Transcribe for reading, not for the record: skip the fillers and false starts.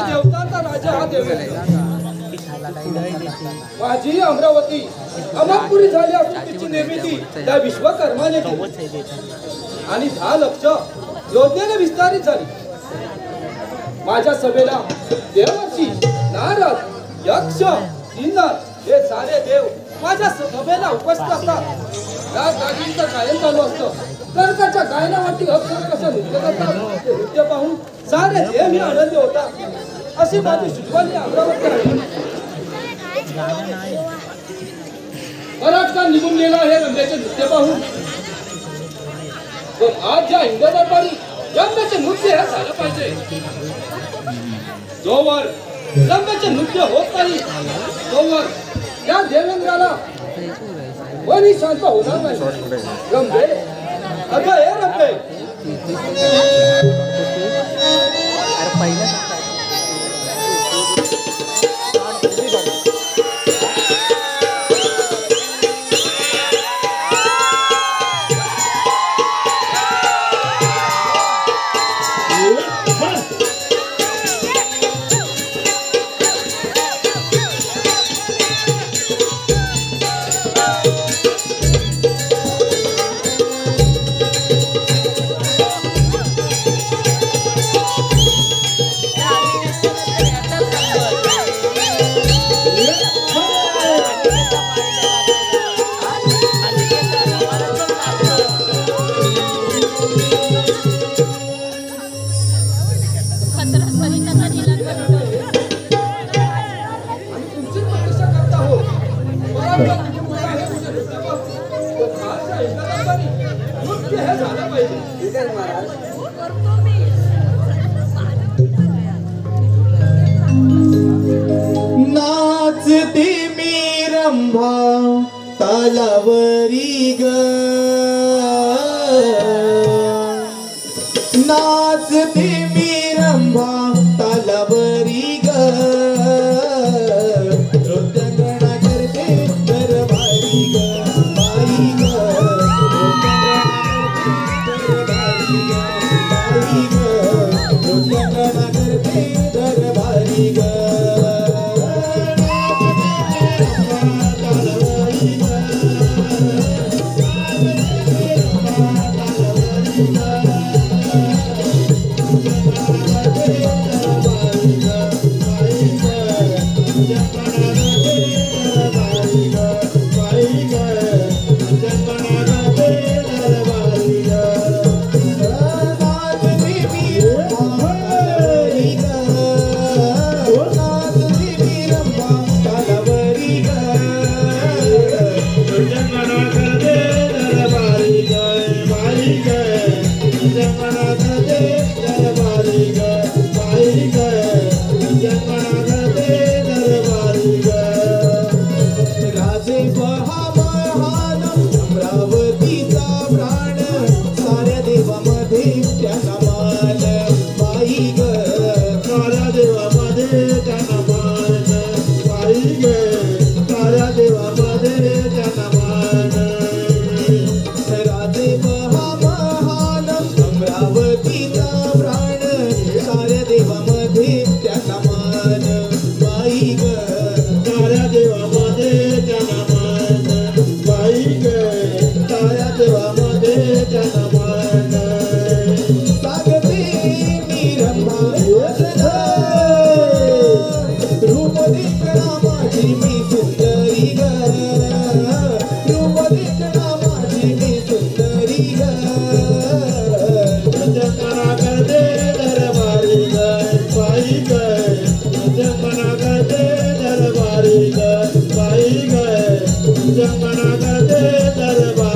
देवतांचा राजा हा देव माझी अमरावती अमरपुरी झाली असून तिची निर्मिती त्या विश्वकर्माने केली आणि 10 लक्ष योजनेने विस्तारित झाली। माझ्या सभेला देवर्षी नारद यक्ष किन्नर हे सारे देव माझ्या सभेला उपस्थित असतात। या गाडीचं गायन चालू असतं। कर्काच्या गायनावरती अक्षर कसं नृत्य करतात ते नृत्य पाहून सारे देव ही आनंदी होतात। अशी माझी सुजवानी अमरावती आहे। बराच काळ निघून गेला हे रंभेचे नृत्य पाहून, पण आज ज्या इंद्र दरबारी रंभेचे नृत्य हे झालं पाहिजे। जोवर रंभेचे नृत्य होत नाही तोवर त्या देवेंद्राला मनी शांत होणार नाही। रंभे अगं हे रंभे नाचते मी रंभा तालावरी ग, नाचते मी रंभा तालावरी ग, नृत्यगणा करते दरबारी ग, बाई ग, नृत्यगणा करते दरबारी ग। जमना करते दरबार